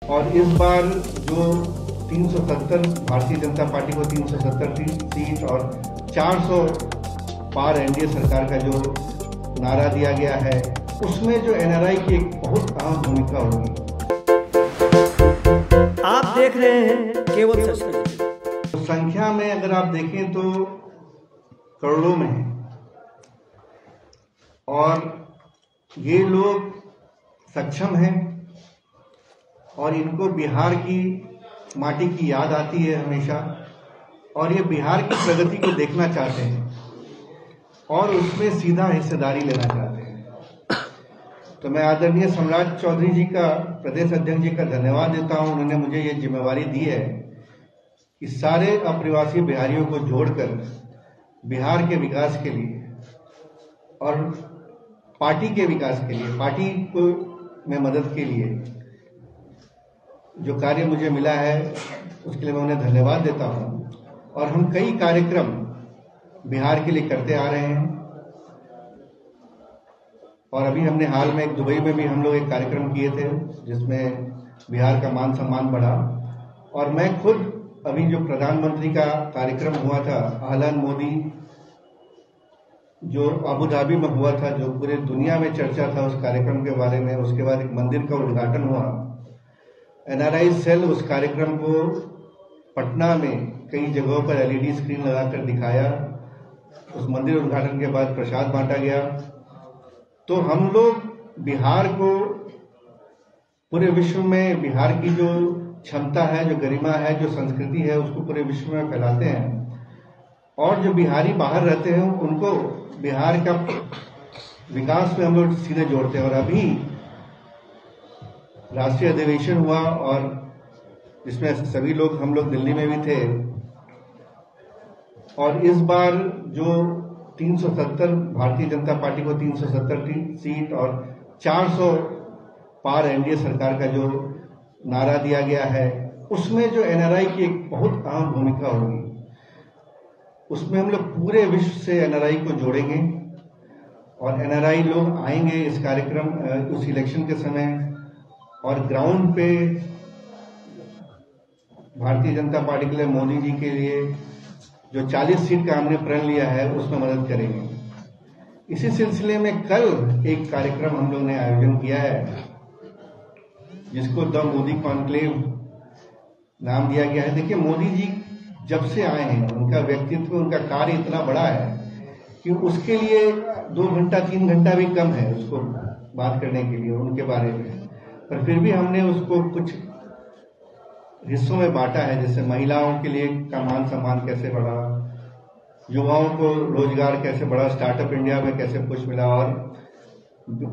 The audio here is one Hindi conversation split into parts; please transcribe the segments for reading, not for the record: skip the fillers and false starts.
और इस बार जो 370 भारतीय जनता पार्टी को 370 सीट और 400 पार एनडीए सरकार का जो नारा दिया गया है, उसमें जो एनआरआई की एक बहुत अहम भूमिका होगी। आप देख रहे हैं केवल सच। तो संख्या में अगर आप देखें तो करोड़ों में है, और ये लोग सक्षम हैं और इनको बिहार की माटी की याद आती है हमेशा, और ये बिहार की प्रगति को देखना चाहते हैं और उसमें सीधा हिस्सेदारी लेना चाहते हैं। तो मैं आदरणीय सम्राट चौधरी जी का, प्रदेश अध्यक्ष जी का धन्यवाद देता हूं। उन्होंने मुझे ये जिम्मेवारी दी है कि सारे अप्रवासी बिहारियों को जोड़कर बिहार के विकास के लिए और पार्टी के विकास के लिए, पार्टी को में मदद के लिए जो कार्य मुझे मिला है उसके लिए मैं उन्हें धन्यवाद देता हूं। और हम कई कार्यक्रम बिहार के लिए करते आ रहे हैं, और अभी हमने हाल में दुबई में भी हम लोग एक कार्यक्रम किए थे जिसमें बिहार का मान सम्मान बढ़ा। और मैं खुद अभी जो प्रधानमंत्री का कार्यक्रम हुआ था, आह्लान मोदी, जो अबू धाबी में हुआ था, जो पूरे दुनिया में चर्चा था उस कार्यक्रम के बारे में, उसके बाद एक मंदिर का उद्घाटन हुआ। एनआरआई सेल उस कार्यक्रम को पटना में कई जगहों पर एलईडी स्क्रीन लगाकर दिखाया। उस मंदिर उद्घाटन के बाद प्रसाद बांटा गया। तो हम लोग बिहार को पूरे विश्व में, बिहार की जो क्षमता है, जो गरिमा है, जो संस्कृति है, उसको पूरे विश्व में फैलाते हैं। और जो बिहारी बाहर रहते हैं उनको बिहार का विकास में हम लोग सीधे जोड़ते हैं। और अभी राष्ट्रीय अधिवेशन हुआ और जिसमें सभी लोग, हम लोग दिल्ली में भी थे, और इस बार जो 370 भारतीय जनता पार्टी को 370 सीट और 400 पार एनडीए सरकार का जो नारा दिया गया है, उसमें जो एनआरआई की एक बहुत अहम भूमिका होगी। उसमें हम लोग पूरे विश्व से एनआरआई को जोड़ेंगे और एनआरआई लोग आएंगे इस कार्यक्रम, उस इलेक्शन के समय, और ग्राउंड पे भारतीय जनता पार्टी के लिए, मोदी जी के लिए जो 40 सीट का हमने प्रण लिया है उसमें मदद करेंगे। इसी सिलसिले में कल एक कार्यक्रम हम लोग ने आयोजन किया है जिसको द मोदी कॉन्क्लेव नाम दिया गया है। देखिए, मोदी जी जब से आए हैं, उनका व्यक्तित्व, उनका कार्य इतना बड़ा है कि उसके लिए 2 घंटा 3 घंटा भी कम है उसको बात करने के लिए उनके बारे में। पर फिर भी हमने उसको कुछ हिस्सों में बांटा है, जैसे महिलाओं के लिए का मान सम्मान कैसे बढ़ा, युवाओं को रोजगार कैसे बढ़ा, स्टार्टअप इंडिया में कैसे पुश मिला, और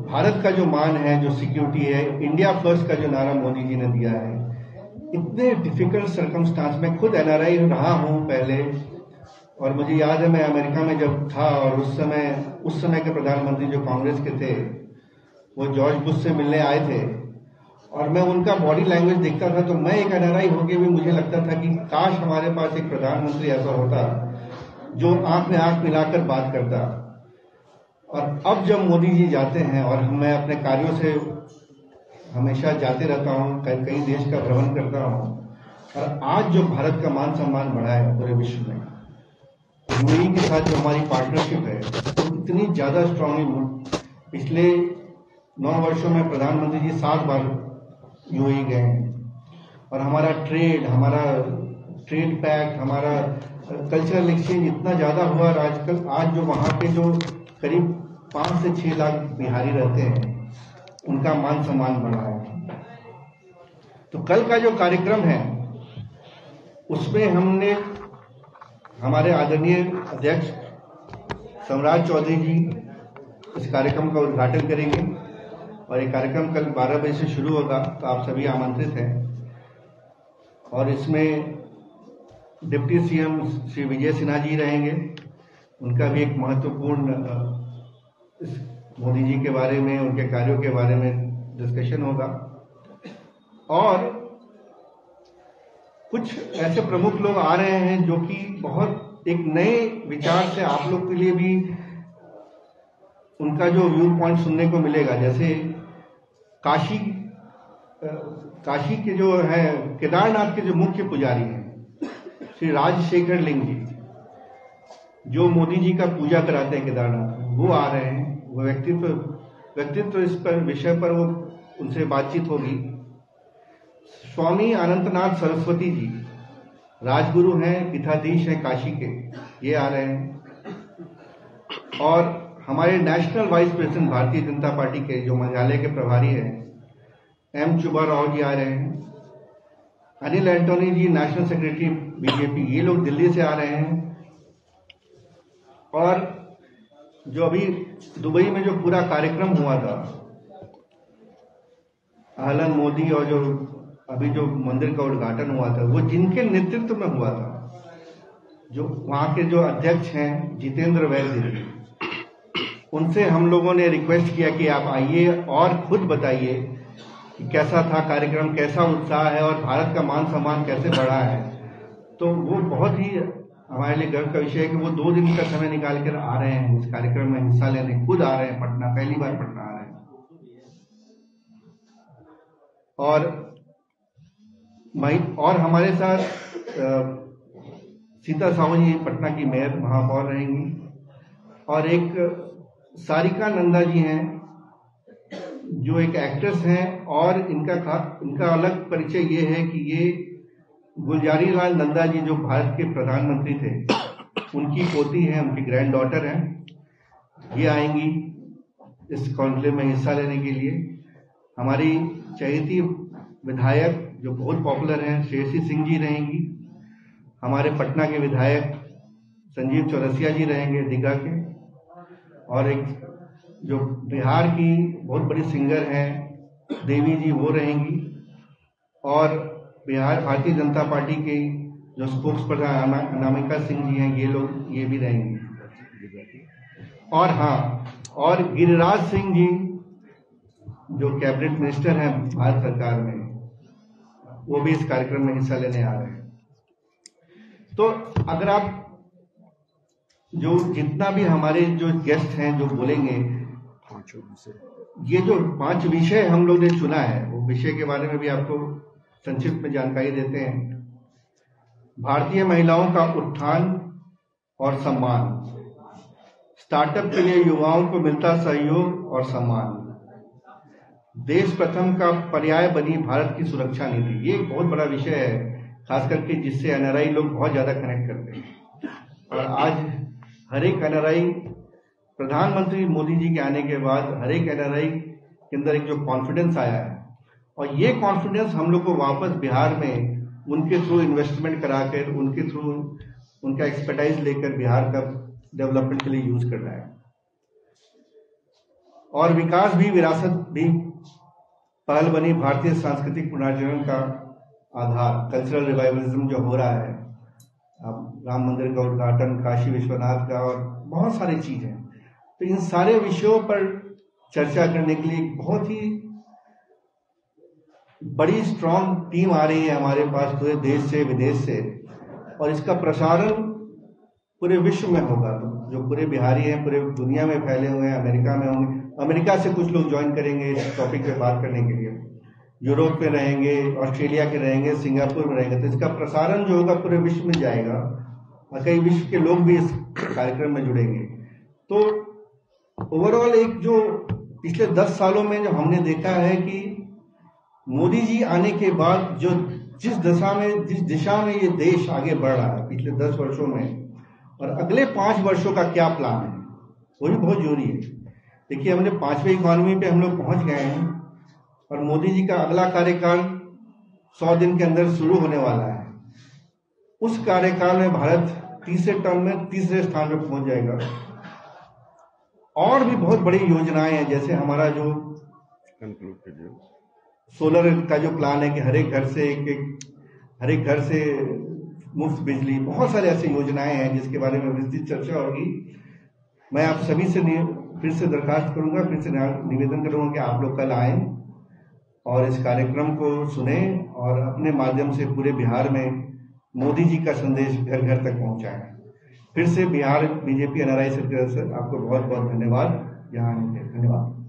भारत का जो मान है, जो सिक्योरिटी है, इंडिया फर्स्ट का जो नारा मोदी जी ने दिया है। इतने डिफिकल्ट सर्कमस्टांस में, खुद एनआरआई रहा हूं पहले, और मुझे याद है मैं अमेरिका में जब था और उस समय के प्रधानमंत्री जो कांग्रेस के थे वो जॉर्ज बुश से मिलने आए थे, और मैं उनका बॉडी लैंग्वेज देखता था तो मैं एक एनआरआई होके भी मुझे लगता था कि काश हमारे पास एक प्रधानमंत्री ऐसा होता जो आंख में आंख मिलाकर बात करता। और अब जब मोदी जी जाते हैं, और मैं अपने कार्यों से हमेशा जाते रहता हूँ, कई देश का भ्रमण करता हूँ, और आज जो भारत का मान सम्मान बढ़ा है पूरे विश्व में, यूएई के साथ जो हमारी पार्टनरशिप है वो इतनी ज्यादा स्ट्रांगली, पिछले 9 वर्षों में प्रधानमंत्री जी 7 बार यूएई गए हैं, और हमारा ट्रेड पैक्ट, हमारा कल्चरल एक्सचेंज इतना ज्यादा हुआ। और आजकल आज जो वहां पे जो करीब 5 से 6 लाख बिहारी रहते हैं, उनका मान सम्मान बढ़ा है। तो कल का जो कार्यक्रम है उसमें हमने, हमारे आदरणीय अध्यक्ष सम्राट चौधरी जी इस कार्यक्रम का उद्घाटन करेंगे, और ये कार्यक्रम कल 12 बजे से शुरू होगा, तो आप सभी आमंत्रित हैं। और इसमें डिप्टी सीएम श्री विजय सिन्हा जी रहेंगे, उनका भी एक महत्वपूर्ण मोदी जी के बारे में, उनके कार्यों के बारे में डिस्कशन होगा। और कुछ ऐसे प्रमुख लोग आ रहे हैं जो कि बहुत एक नए विचार से आप लोग के लिए भी उनका जो व्यू पॉइंट सुनने को मिलेगा। जैसे काशी काशी के जो है केदारनाथ के जो मुख्य पुजारी हैं श्री राजशेखर लिंग जी, जो मोदी जी का पूजा कराते हैं केदारनाथ में, वो आ रहे हैं। वो व्यक्तित्व इस पर विषय पर वो उनसे बातचीत होगी। स्वामी अनंतनाथ सरस्वती जी राजगुरु हैं, पीठाधीश हैं काशी के, ये आ रहे हैं। और हमारे national vice president Bharatiya Janata party के जो मेघालय के प्रभारी हैं एम चुबा राव जी आ रहे हैं। अनिल एंटोनी जी नेशनल सेक्रेटरी बीजेपी, ये लोग दिल्ली से आ रहे हैं। और जो अभी दुबई में जो पूरा कार्यक्रम हुआ था, आहलन मोदी, और जो अभी जो मंदिर का उद्घाटन हुआ था, वो जिनके नेतृत्व में हुआ था, जो वहां के जो अध्यक्ष हैं जितेंद्र वैद्य जी, उनसे हम लोगों ने रिक्वेस्ट किया कि आप आइए और खुद बताइए कि कैसा था कार्यक्रम, कैसा उत्साह है और भारत का मान सम्मान कैसे बढ़ा है। तो वो बहुत ही हमारे लिए गर्व का विषय है कि वो 2 दिन का समय निकाल कर आ रहे हैं इस कार्यक्रम में हिस्सा लेने, खुद आ रहे हैं पटना, पहली बार पटना आ रहे हैं। और हमारे साथ सीता साहू जी पटना की मेयर महापौर रहेंगी, और एक सारिका नंदा जी हैं जो एक एक्ट्रेस हैं, और इनका अलग परिचय ये है कि ये गुलजारी लाल नंदा जी जो भारत के प्रधानमंत्री थे, उनकी पोती हैं, उनकी ग्रैंड डॉटर हैं। ये आएंगी इस कॉन्क्लेव में हिस्सा लेने के लिए। हमारी चहेती विधायक जो बहुत पॉपुलर हैं श्रेयसी सिंह जी रहेंगी। हमारे पटना के विधायक संजीव चौरसिया जी रहेंगे दीघा के, और एक जो बिहार की बहुत बड़ी सिंगर हैं देवी जी, वो रहेंगी। और बिहार भारतीय जनता पार्टी के जो स्पोक्स पर्सन अनामिका सिंह जी हैं, ये भी रहेंगे। और हाँ, और गिरिराज सिंह जी जो कैबिनेट मिनिस्टर हैं भारत सरकार में, वो भी इस कार्यक्रम में हिस्सा लेने आ रहे हैं। तो अगर आप जो जितना भी हमारे जो गेस्ट हैं जो बोलेंगे, ये जो 5 विषय हम लोग ने चुना है, वो विषय के बारे में भी आपको संक्षिप्त में जानकारी देते हैं। भारतीय महिलाओं का उत्थान और सम्मान, स्टार्टअप के लिए युवाओं को मिलता सहयोग और सम्मान, देश प्रथम का पर्याय बनी भारत की सुरक्षा नीति। ये एक बहुत बड़ा विषय है, खास करके जिससे एनआरआई लोग बहुत ज्यादा कनेक्ट करते हैं। और आज हर एक एनआरआई, प्रधानमंत्री मोदी जी के आने के बाद हर एक एनआरआई के अंदर एक जो कॉन्फिडेंस आया है, और ये कॉन्फिडेंस हम लोग को वापस बिहार में उनके थ्रू इन्वेस्टमेंट कराकर, उनके थ्रू उनका एक्सपर्टाइज लेकर बिहार का डेवलपमेंट के लिए यूज करना है। और विकास भी, विरासत भी पहल बनी भारतीय सांस्कृतिक पुनर्जीवन का आधार, कल्चरल रिवाइवलिज्म जो हो रहा है, अब राम मंदिर का उद्घाटन, काशी विश्वनाथ का, और बहुत सारी चीजें। तो इन सारे विषयों पर चर्चा करने के लिए एक बहुत ही बड़ी स्ट्रांग टीम आ रही है हमारे पास, पूरे देश से विदेश से, और इसका प्रसारण पूरे विश्व में होगा। तो जो पूरे बिहारी हैं पूरे दुनिया में फैले हुए हैं, अमेरिका में होंगे, अमेरिका से कुछ लोग ज्वाइन करेंगे इस टॉपिक पे बात करने के लिए, यूरोप में रहेंगे, ऑस्ट्रेलिया के रहेंगे, सिंगापुर में रहेंगे। तो इसका प्रसारण जो होगा पूरे विश्व में जाएगा, और कई विश्व के लोग भी इस कार्यक्रम में जुड़ेंगे। तो ओवरऑल एक जो पिछले 10 सालों में जो हमने देखा है कि मोदी जी आने के बाद जो जिस दिशा में ये देश आगे बढ़ रहा है पिछले 10 वर्षों में, और अगले 5 वर्षों का क्या प्लान है, वो भी बहुत जरूरी है। देखिए, हमने 5वें इकोनॉमी पे हम लोग पहुंच गए हैं, और मोदी जी का अगला कार्यकाल 100 दिन के अंदर शुरू होने वाला है। उस कार्यकाल में भारत तीसरे टर्म में तीसरे स्थान पर पहुंच जाएगा। और भी बहुत बड़ी योजनाएं हैं, जैसे हमारा जो सोलर का जो प्लान है कि हर एक घर से मुफ्त बिजली, बहुत सारे ऐसी योजनाएं हैं जिसके बारे में विस्तृत चर्चा होगी। मैं आप सभी से फिर से दरखास्त करूंगा, फिर से निवेदन करूंगा कि आप लोग कल आएं और इस कार्यक्रम को सुने, और अपने माध्यम से पूरे बिहार में मोदी जी का संदेश घर घर तक पहुंचाएं। फिर से बिहार बीजेपी एनआरआई से आपको बहुत बहुत धन्यवाद। यहाँ धन्यवाद।